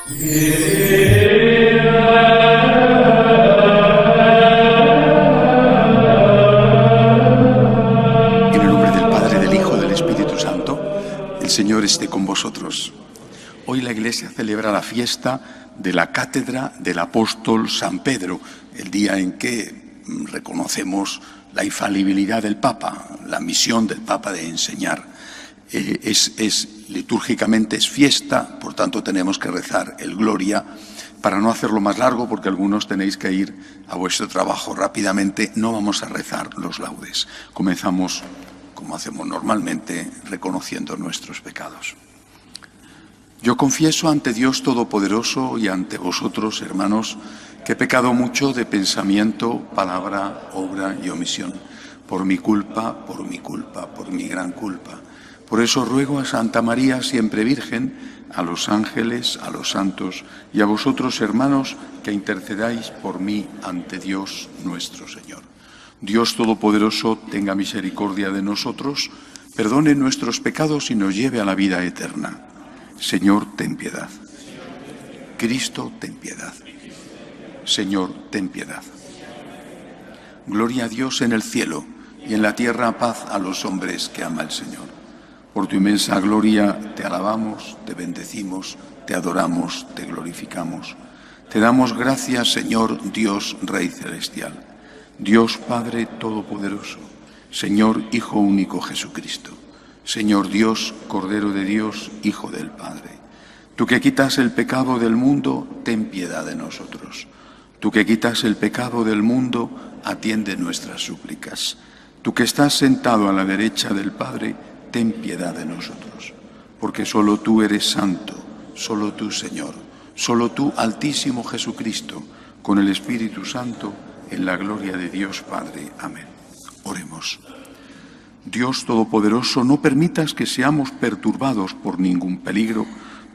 En el nombre del Padre, del Hijo, del Espíritu Santo, el Señor esté con vosotros. Hoy la Iglesia celebra la fiesta de la Cátedra del Apóstol San Pedro, el día en que reconocemos la infalibilidad del Papa, la misión del Papa de enseñar. Litúrgicamente es fiesta, por tanto tenemos que rezar el Gloria. Para no hacerlo más largo, porque algunos tenéis que ir a vuestro trabajo rápidamente, no vamos a rezar los laudes. Comenzamos, como hacemos normalmente, reconociendo nuestros pecados. Yo confieso ante Dios Todopoderoso y ante vosotros, hermanos, que he pecado mucho de pensamiento, palabra, obra y omisión, por mi culpa, por mi gran culpa. Por eso ruego a Santa María, siempre Virgen, a los ángeles, a los santos y a vosotros, hermanos, que intercedáis por mí ante Dios nuestro Señor. Dios Todopoderoso tenga misericordia de nosotros, perdone nuestros pecados y nos lleve a la vida eterna. Señor, ten piedad. Cristo, ten piedad. Señor, ten piedad. Gloria a Dios en el cielo y en la tierra paz a los hombres que ama el Señor. Por tu inmensa gloria te alabamos, te bendecimos, te adoramos, te glorificamos. Te damos gracias, Señor Dios, Rey Celestial, Dios Padre Todopoderoso, Señor Hijo único Jesucristo, Señor Dios, Cordero de Dios, Hijo del Padre. Tú que quitas el pecado del mundo, ten piedad de nosotros. Tú que quitas el pecado del mundo, atiende nuestras súplicas. Tú que estás sentado a la derecha del Padre, ten piedad de nosotros, porque solo tú eres santo, solo tú, Señor, solo tú, Altísimo Jesucristo, con el Espíritu Santo, en la gloria de Dios Padre. Amén. Oremos. Dios Todopoderoso, no permitas que seamos perturbados por ningún peligro,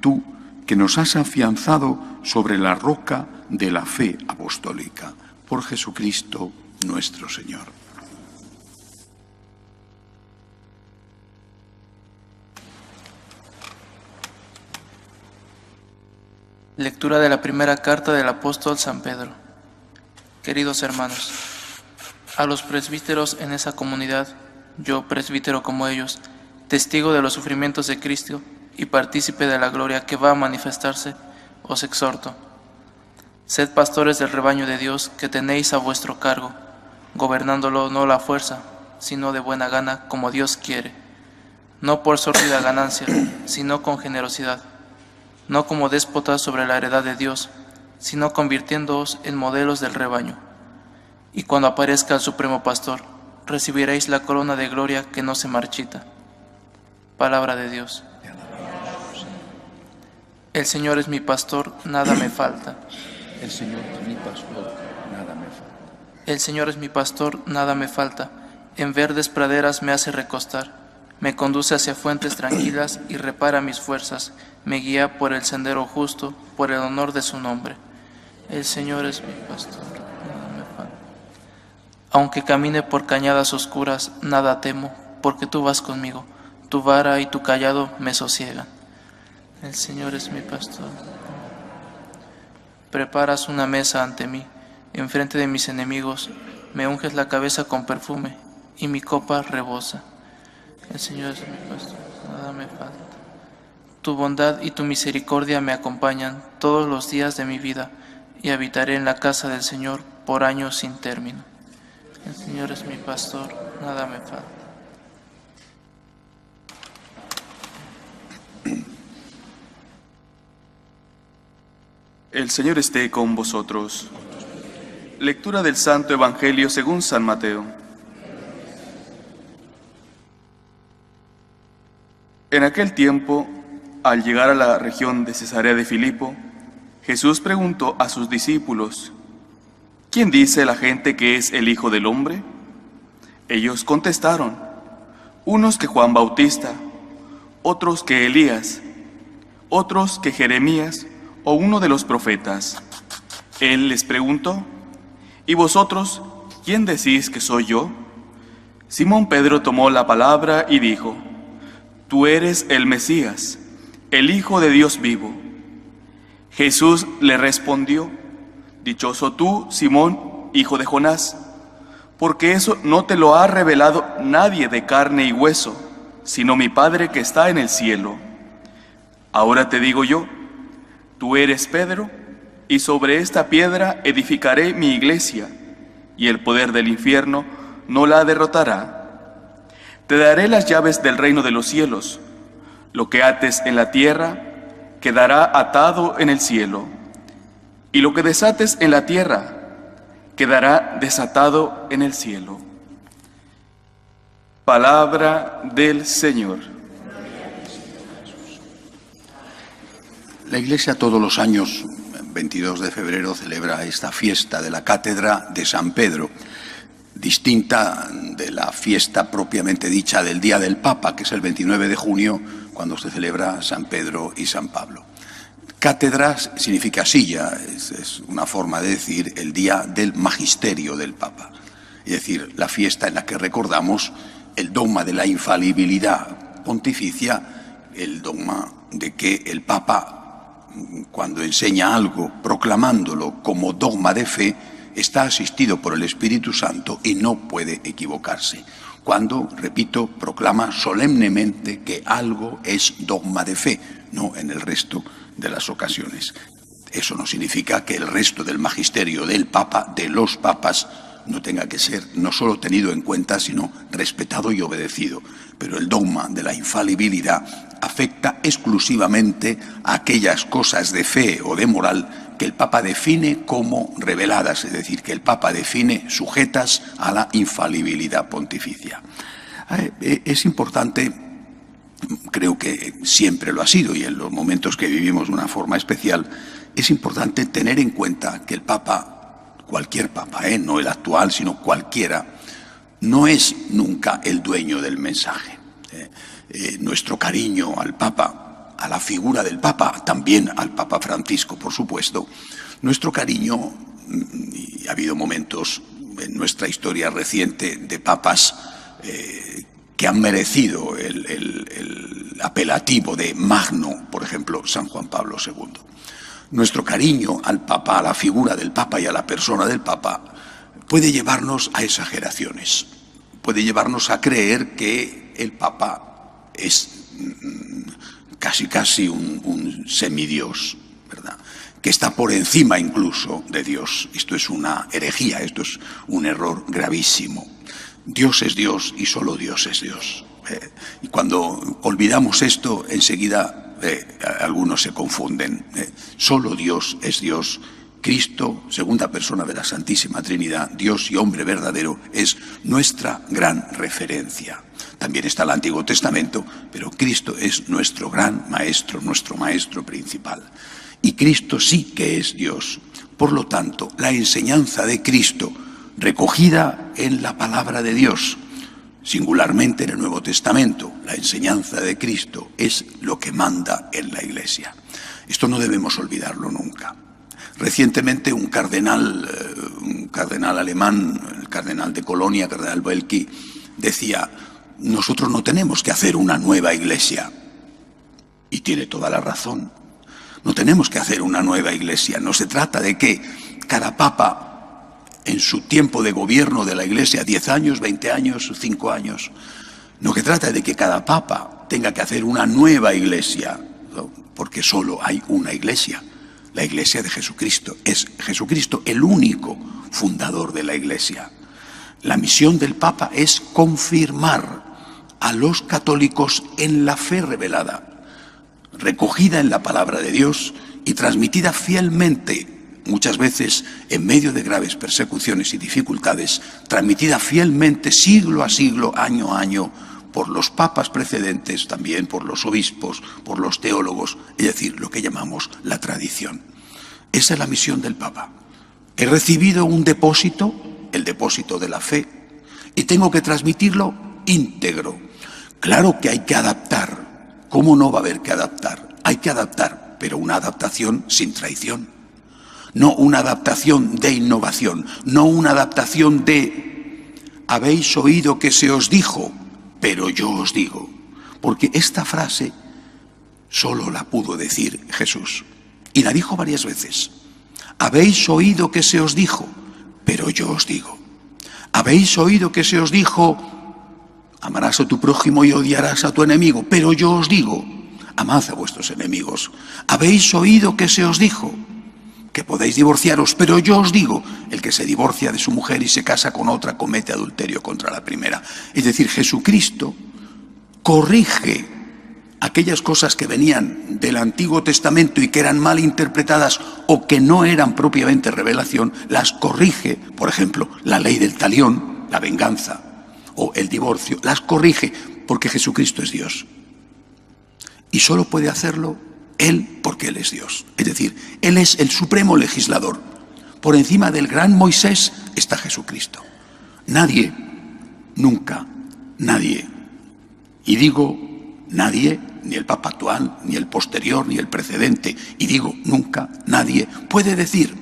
tú que nos has afianzado sobre la roca de la fe apostólica, por Jesucristo nuestro Señor. Lectura de la primera carta del apóstol San Pedro. Queridos hermanos, a los presbíteros en esa comunidad, yo, presbítero como ellos, testigo de los sufrimientos de Cristo y partícipe de la gloria que va a manifestarse, os exhorto. Sed pastores del rebaño de Dios que tenéis a vuestro cargo, gobernándolo no a la fuerza, sino de buena gana, como Dios quiere, no por sórdida ganancia, sino con generosidad, no como déspotas sobre la heredad de Dios, sino convirtiéndoos en modelos del rebaño. Y cuando aparezca el Supremo Pastor, recibiréis la corona de gloria que no se marchita. Palabra de Dios. El Señor es mi pastor, nada me falta. El Señor es mi pastor, nada me falta. El Señor es mi pastor, nada me falta. En verdes praderas me hace recostar. Me conduce hacia fuentes tranquilas y repara mis fuerzas. Me guía por el sendero justo, por el honor de su nombre. El Señor es mi pastor, nada me falta. Aunque camine por cañadas oscuras, nada temo, porque tú vas conmigo. Tu vara y tu cayado me sosiegan. El Señor es mi pastor. Preparas una mesa ante mí, enfrente de mis enemigos. Me unges la cabeza con perfume, y mi copa rebosa. El Señor es mi pastor, nada me falta. Tu bondad y tu misericordia me acompañan todos los días de mi vida, y habitaré en la casa del Señor por años sin término. El Señor es mi pastor, nada me falta. El Señor esté con vosotros. Lectura del Santo Evangelio según San Mateo. En aquel tiempo, al llegar a la región de Cesarea de Filipo, Jesús preguntó a sus discípulos: ¿Quién dice la gente que es el Hijo del Hombre? Ellos contestaron: unos que Juan Bautista, otros que Elías, otros que Jeremías o uno de los profetas. Él les preguntó: ¿y vosotros, quién decís que soy yo? Simón Pedro tomó la palabra y dijo: Tú eres el Mesías, el Hijo de Dios vivo. Jesús le respondió: dichoso tú, Simón, hijo de Jonás, porque eso no te lo ha revelado nadie de carne y hueso, sino mi Padre que está en el cielo. Ahora te digo yo, tú eres Pedro, y sobre esta piedra edificaré mi iglesia, y el poder del infierno no la derrotará. Te daré las llaves del reino de los cielos. Lo que ates en la tierra quedará atado en el cielo, y lo que desates en la tierra quedará desatado en el cielo. Palabra del Señor. La Iglesia todos los años, 22 de febrero, celebra esta fiesta de la Cátedra de San Pedro, distinta de la fiesta propiamente dicha del Día del Papa, que es el 29 de junio, cuando se celebra San Pedro y San Pablo. Cátedra significa silla, es una forma de decir el día del magisterio del Papa, es decir, la fiesta en la que recordamos el dogma de la infalibilidad pontificia, el dogma de que el Papa, cuando enseña algo proclamándolo como dogma de fe, está asistido por el Espíritu Santo y no puede equivocarse. Cuando, repito, proclama solemnemente que algo es dogma de fe, no en el resto de las ocasiones. Eso no significa que el resto del magisterio del Papa, de los papas, no tenga que ser no solo tenido en cuenta, sino respetado y obedecido. Pero el dogma de la infalibilidad afecta exclusivamente a aquellas cosas de fe o de moral que el Papa define como reveladas, es decir, que el Papa define sujetas a la infalibilidad pontificia. Es importante, creo que siempre lo ha sido y en los momentos que vivimos de una forma especial, es importante tener en cuenta que el Papa, cualquier Papa, no el actual, sino cualquiera, no es nunca el dueño del mensaje. Nuestro cariño al Papa, a la figura del Papa, también al Papa Francisco, por supuesto, nuestro cariño, y ha habido momentos en nuestra historia reciente de papas que han merecido el apelativo de Magno, por ejemplo, San Juan Pablo II. Nuestro cariño al Papa, a la figura del Papa y a la persona del Papa, puede llevarnos a exageraciones, puede llevarnos a creer que el Papa es casi un semidios, ¿verdad?, que está por encima incluso de Dios. Esto es una herejía, esto es un error gravísimo. Dios es Dios y solo Dios es Dios. Y cuando olvidamos esto, enseguida algunos se confunden. Solo Dios es Dios. Cristo, segunda persona de la Santísima Trinidad, Dios y hombre verdadero, es nuestra gran referencia. También está el Antiguo Testamento, pero Cristo es nuestro gran maestro, nuestro maestro principal. Y Cristo sí que es Dios. Por lo tanto, la enseñanza de Cristo, recogida en la palabra de Dios, singularmente en el Nuevo Testamento, la enseñanza de Cristo es lo que manda en la Iglesia. Esto no debemos olvidarlo nunca. Recientemente un cardenal alemán, el cardenal de Colonia, cardenal Welki, decía: nosotros no tenemos que hacer una nueva Iglesia. Y tiene toda la razón. No tenemos que hacer una nueva Iglesia. No se trata de que cada papa, en su tiempo de gobierno de la Iglesia, 10 años, 20 años, 5 años, no que trata de que cada papa tenga que hacer una nueva Iglesia, ¿no? Porque solo hay una Iglesia, la Iglesia de Jesucristo. Es Jesucristo el único fundador de la Iglesia. La misión del Papa es confirmar a los católicos en la fe revelada, recogida en la palabra de Dios y transmitida fielmente, muchas veces en medio de graves persecuciones y dificultades, transmitida fielmente siglo a siglo, año a año, por los papas precedentes, también por los obispos, por los teólogos, es decir, lo que llamamos la tradición. Esa es la misión del Papa. He recibido un depósito, el depósito de la fe, y tengo que transmitirlo íntegro. Claro que hay que adaptar. ¿Cómo no va a haber que adaptar? Hay que adaptar, pero una adaptación sin traición. No una adaptación de innovación, no una adaptación de habéis oído que se os dijo, pero yo os digo. Porque esta frase solo la pudo decir Jesús. Y la dijo varias veces. Habéis oído que se os dijo, pero yo os digo. Habéis oído que se os dijo, amarás a tu prójimo y odiarás a tu enemigo, pero yo os digo, amad a vuestros enemigos. Habéis oído que se os dijo que podéis divorciaros, pero yo os digo, el que se divorcia de su mujer y se casa con otra comete adulterio contra la primera. Es decir, Jesucristo corrige aquellas cosas que venían del Antiguo Testamento y que eran mal interpretadas o que no eran propiamente revelación, las corrige. Por ejemplo, la ley del talión, la venganza o el divorcio, las corrige porque Jesucristo es Dios. Y solo puede hacerlo Él porque Él es Dios. Es decir, Él es el supremo legislador. Por encima del gran Moisés está Jesucristo. Nadie, nunca, nadie. Y digo nadie, ni el Papa actual, ni el posterior, ni el precedente. Y digo nunca, nadie puede decir,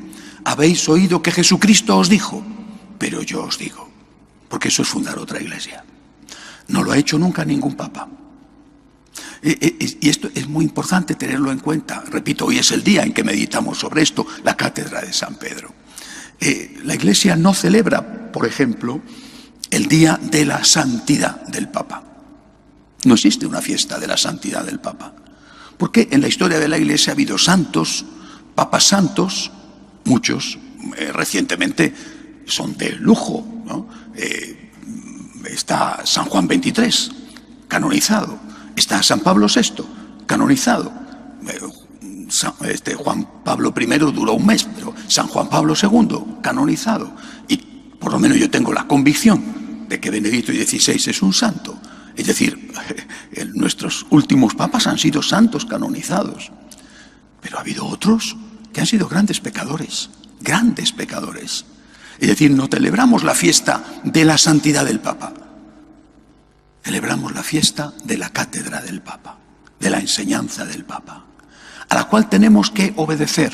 habéis oído que Jesucristo os dijo, pero yo os digo. Porque eso es fundar otra iglesia. No lo ha hecho nunca ningún Papa. Y esto es muy importante tenerlo en cuenta. Repito, hoy es el día en que meditamos sobre esto, la cátedra de San Pedro. La Iglesia no celebra, por ejemplo, el día de la santidad del Papa. No existe una fiesta de la santidad del Papa. Porque en la historia de la Iglesia ha habido santos, papas santos, muchos, recientemente son de lujo, ¿no? Está San Juan XXIII, canonizado. Está San Pablo VI, canonizado. Juan Pablo I duró un mes, pero San Juan Pablo II, canonizado. Y por lo menos yo tengo la convicción de que Benedicto XVI es un santo. Es decir, nuestros últimos papas han sido santos canonizados. Pero ha habido otros que han sido grandes pecadores, grandes pecadores. Es decir, no celebramos la fiesta de la santidad del Papa. Celebramos la fiesta de la cátedra del Papa, de la enseñanza del Papa, a la cual tenemos que obedecer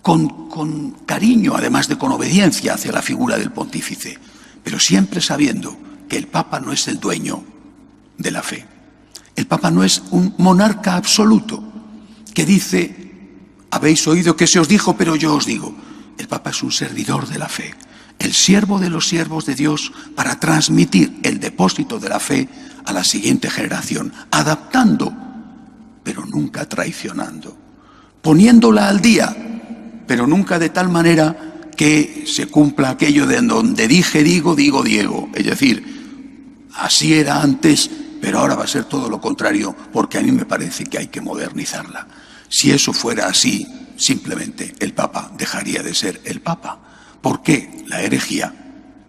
con cariño, además de con obediencia hacia la figura del pontífice, pero siempre sabiendo que el Papa no es el dueño de la fe. El Papa no es un monarca absoluto que dice, habéis oído que se os dijo, pero yo os digo. El Papa es un servidor de la fe, el siervo de los siervos de Dios para transmitir el depósito de la fe a la siguiente generación, adaptando, pero nunca traicionando, poniéndola al día, pero nunca de tal manera que se cumpla aquello de donde dije, digo, digo, Diego. Es decir, así era antes, pero ahora va a ser todo lo contrario, porque a mí me parece que hay que modernizarla. Si eso fuera así, simplemente el Papa dejaría de ser el Papa. ¿Por qué? La herejía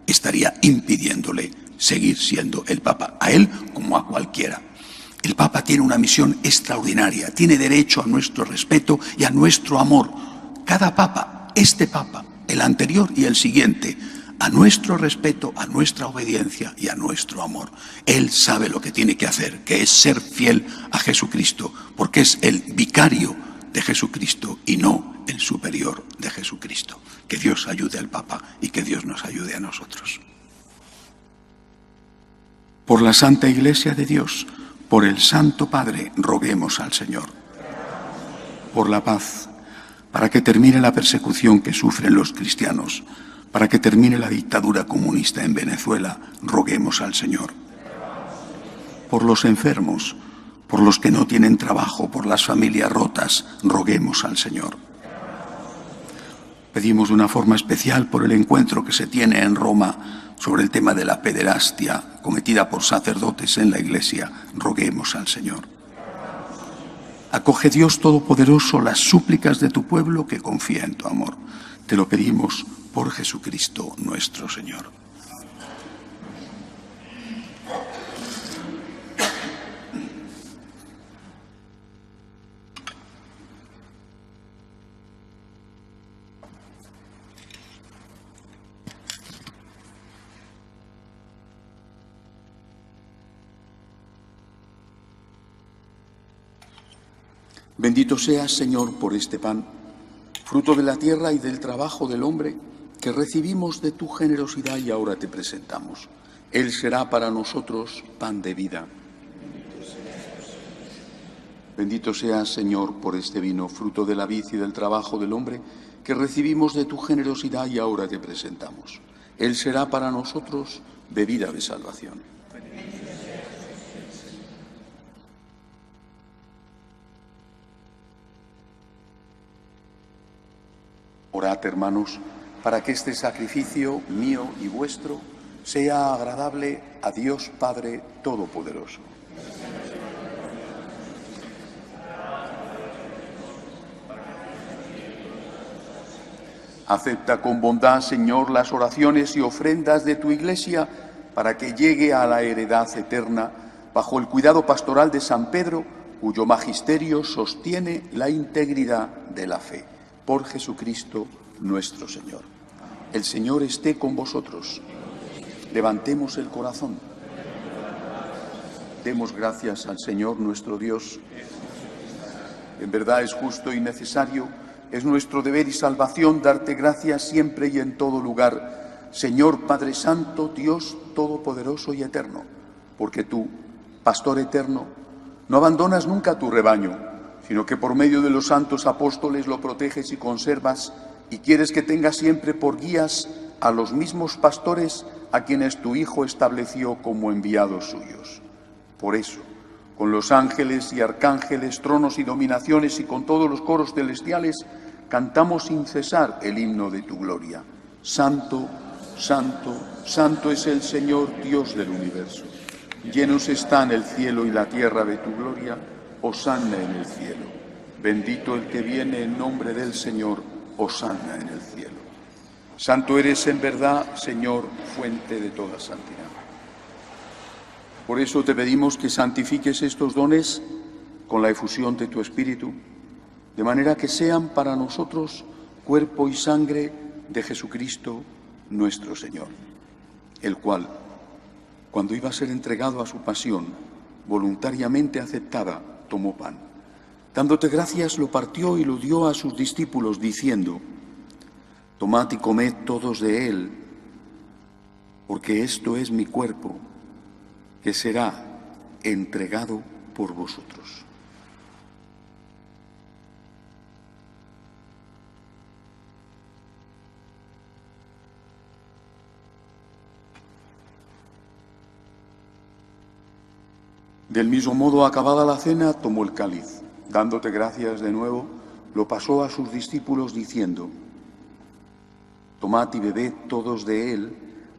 estaría impidiéndole seguir siendo el Papa, a él como a cualquiera. El Papa tiene una misión extraordinaria, tiene derecho a nuestro respeto y a nuestro amor. Cada Papa, este Papa, el anterior y el siguiente, a nuestro respeto, a nuestra obediencia y a nuestro amor. Él sabe lo que tiene que hacer, que es ser fiel a Jesucristo, porque es el vicario de Jesucristo y no el superior de Jesucristo. Que Dios ayude al Papa y que Dios nos ayude a nosotros. Por la Santa Iglesia de Dios, por el Santo Padre, roguemos al Señor. Por la paz, para que termine la persecución que sufren los cristianos, para que termine la dictadura comunista en Venezuela, roguemos al Señor. Por los enfermos, por los que no tienen trabajo, por las familias rotas, roguemos al Señor. Pedimos de una forma especial por el encuentro que se tiene en Roma sobre el tema de la pederastia cometida por sacerdotes en la Iglesia, roguemos al Señor. Acoge, Dios Todopoderoso, las súplicas de tu pueblo que confía en tu amor. Te lo pedimos por Jesucristo nuestro Señor. Bendito seas, Señor, por este pan, fruto de la tierra y del trabajo del hombre, que recibimos de tu generosidad y ahora te presentamos. Él será para nosotros pan de vida. Bendito seas, Señor, por este vino, fruto de la vid y del trabajo del hombre, que recibimos de tu generosidad y ahora te presentamos. Él será para nosotros bebida de salvación. Orad, hermanos, para que este sacrificio mío y vuestro sea agradable a Dios Padre Todopoderoso. Acepta con bondad, Señor, las oraciones y ofrendas de tu Iglesia para que llegue a la heredad eterna bajo el cuidado pastoral de San Pedro, cuyo magisterio sostiene la integridad de la fe. Por Jesucristo nuestro Señor. El Señor esté con vosotros. Levantemos el corazón. Demos gracias al Señor nuestro Dios. En verdad es justo y necesario, es nuestro deber y salvación darte gracias siempre y en todo lugar, Señor Padre Santo, Dios Todopoderoso y Eterno, porque tú, Pastor eterno, no abandonas nunca tu rebaño, sino que por medio de los santos apóstoles lo proteges y conservas, y quieres que tenga siempre por guías a los mismos pastores a quienes tu Hijo estableció como enviados suyos. Por eso, con los ángeles y arcángeles, tronos y dominaciones y con todos los coros celestiales, cantamos sin cesar el himno de tu gloria. Santo, santo, santo es el Señor Dios del universo. Llenos están el cielo y la tierra de tu gloria. Hosanna en el cielo. Bendito el que viene en nombre del Señor. Hosanna en el cielo. Santo eres en verdad, Señor, fuente de toda santidad. Por eso te pedimos que santifiques estos dones con la efusión de tu Espíritu, de manera que sean para nosotros cuerpo y sangre de Jesucristo nuestro Señor, el cual, cuando iba a ser entregado a su pasión, voluntariamente aceptada, tomó pan. Dándote gracias, lo partió y lo dio a sus discípulos, diciendo: tomad y comed todos de él, porque esto es mi cuerpo, que será entregado por vosotros. Del mismo modo, acabada la cena, tomó el cáliz. Dándote gracias de nuevo, lo pasó a sus discípulos diciendo: tomad y bebed todos de él,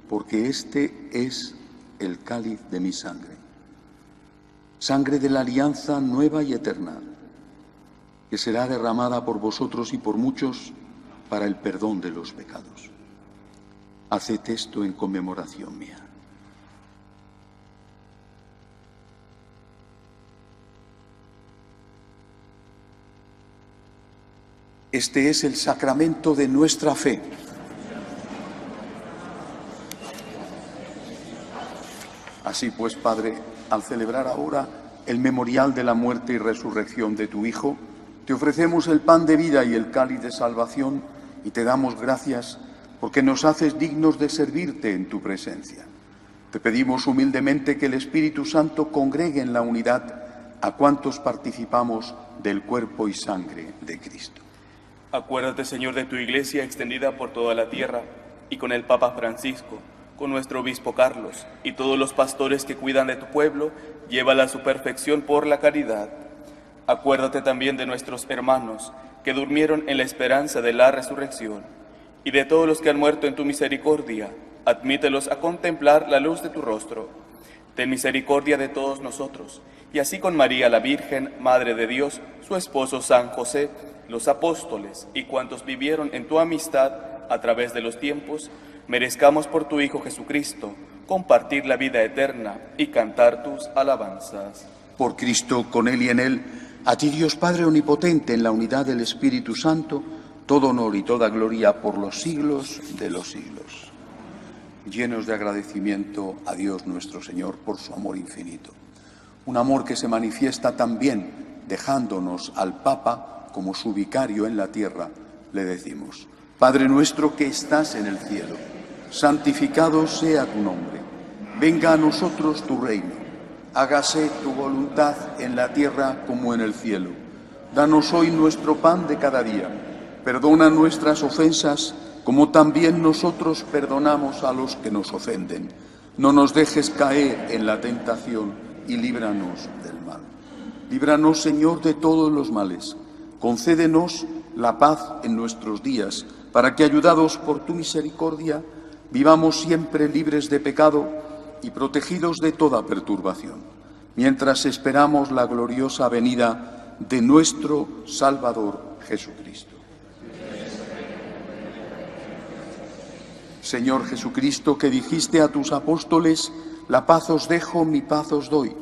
porque este es el cáliz de mi sangre. Sangre de la alianza nueva y eterna, que será derramada por vosotros y por muchos para el perdón de los pecados. Haced esto en conmemoración mía. Este es el sacramento de nuestra fe. Así pues, Padre, al celebrar ahora el memorial de la muerte y resurrección de tu Hijo, te ofrecemos el pan de vida y el cáliz de salvación y te damos gracias porque nos haces dignos de servirte en tu presencia. Te pedimos humildemente que el Espíritu Santo congregue en la unidad a cuantos participamos del cuerpo y sangre de Cristo. Acuérdate, Señor, de tu Iglesia extendida por toda la tierra, y con el Papa Francisco, con nuestro obispo Carlos, y todos los pastores que cuidan de tu pueblo, llévala a su perfección por la caridad. Acuérdate también de nuestros hermanos, que durmieron en la esperanza de la resurrección, y de todos los que han muerto en tu misericordia, admítelos a contemplar la luz de tu rostro. Ten misericordia de todos nosotros, y así con María la Virgen, Madre de Dios, su esposo San José, los apóstoles y cuantos vivieron en tu amistad a través de los tiempos, merezcamos por tu Hijo Jesucristo compartir la vida eterna y cantar tus alabanzas. Por Cristo, con Él y en Él, a ti Dios Padre Omnipotente, en la unidad del Espíritu Santo, todo honor y toda gloria por los siglos de los siglos. Llenos de agradecimiento a Dios nuestro Señor por su amor infinito. Un amor que se manifiesta también dejándonos al Papa como su vicario en la tierra. Le decimos: Padre nuestro que estás en el cielo, santificado sea tu nombre. Venga a nosotros tu reino. Hágase tu voluntad en la tierra como en el cielo. Danos hoy nuestro pan de cada día. Perdona nuestras ofensas, como también nosotros perdonamos a los que nos ofenden. No nos dejes caer en la tentación y líbranos del mal. Líbranos, Señor, de todos los males. Concédenos la paz en nuestros días, para que, ayudados por tu misericordia, vivamos siempre libres de pecado y protegidos de toda perturbación, mientras esperamos la gloriosa venida de nuestro Salvador Jesucristo. Señor Jesucristo, que dijiste a tus apóstoles: la paz os dejo, mi paz os doy.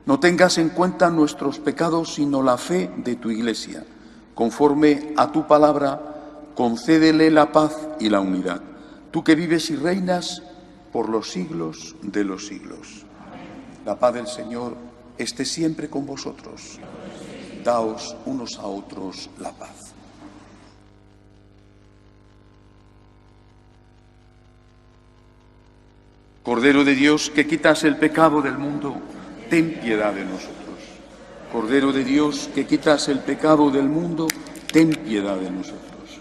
No tengas en cuenta nuestros pecados, sino la fe de tu Iglesia. Conforme a tu palabra, concédele la paz y la unidad. Tú que vives y reinas por los siglos de los siglos. La paz del Señor esté siempre con vosotros. Daos unos a otros la paz. Cordero de Dios, que quitas el pecado del mundo, ten piedad de nosotros. Cordero de Dios, que quitas el pecado del mundo, ten piedad de nosotros.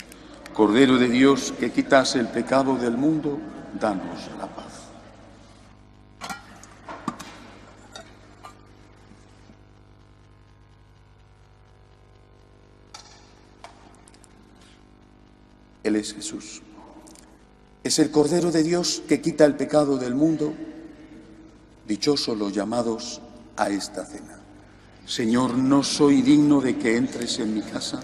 Cordero de Dios, que quitas el pecado del mundo, danos la paz. Él es Jesús. Es el Cordero de Dios que quita el pecado del mundo. Dichosos los llamados a esta cena. Señor, no soy digno de que entres en mi casa,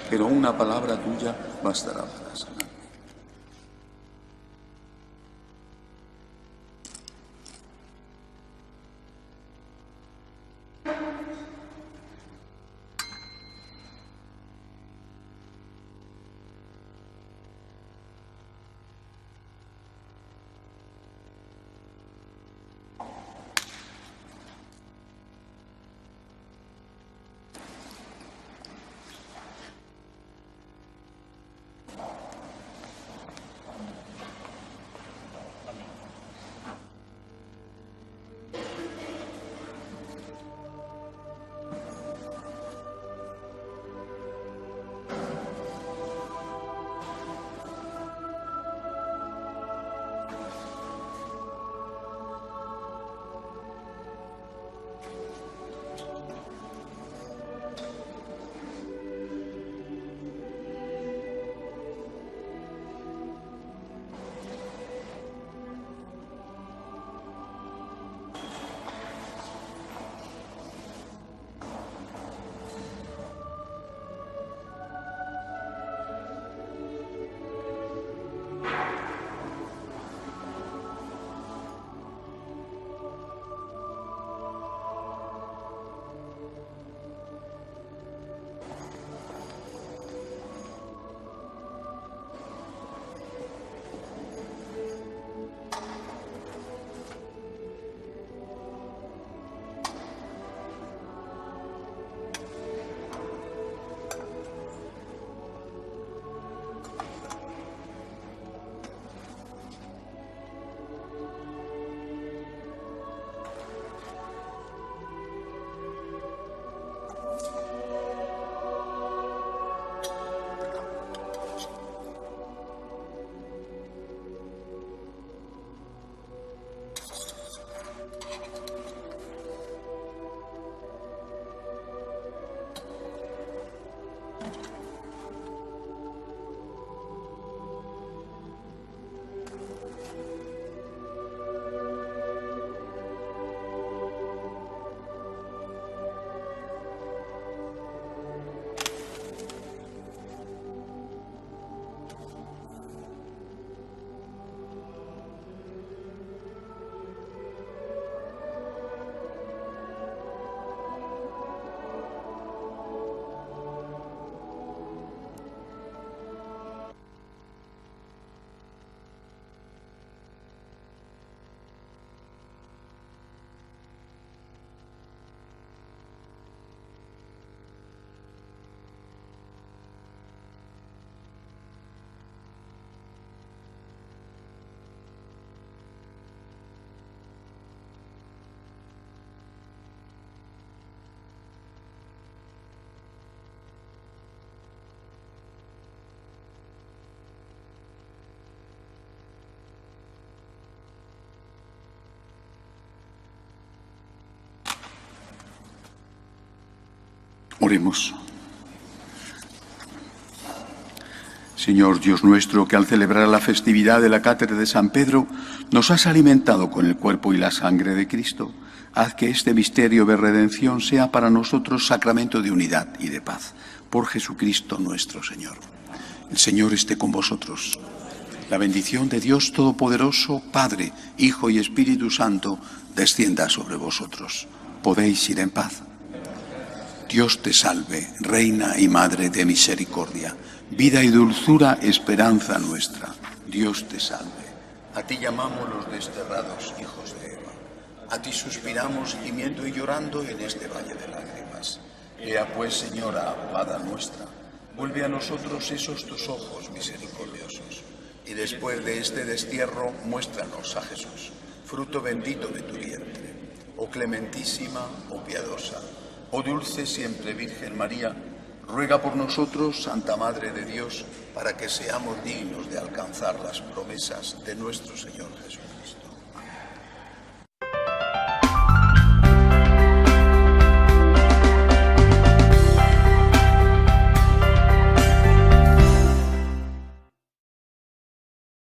pero una palabra tuya bastará para sanarme. Oremos. Señor Dios nuestro, que al celebrar la festividad de la cátedra de San Pedro nos has alimentado con el cuerpo y la sangre de Cristo, haz que este misterio de redención sea para nosotros sacramento de unidad y de paz. Por Jesucristo nuestro Señor. El Señor esté con vosotros. La bendición de Dios Todopoderoso, Padre, Hijo y Espíritu Santo, descienda sobre vosotros. Podéis ir en paz. Dios te salve, Reina y Madre de misericordia, vida y dulzura, esperanza nuestra. Dios te salve. A ti llamamos los desterrados hijos de Eva. A ti suspiramos gimiendo y llorando en este valle de lágrimas. Ea pues, Señora, abogada nuestra, vuelve a nosotros esos tus ojos misericordiosos, y después de este destierro muéstranos a Jesús, fruto bendito de tu vientre. Oh clementísima, oh piadosa, oh dulce siempre Virgen María, ruega por nosotros, Santa Madre de Dios, para que seamos dignos de alcanzar las promesas de nuestro Señor Jesucristo.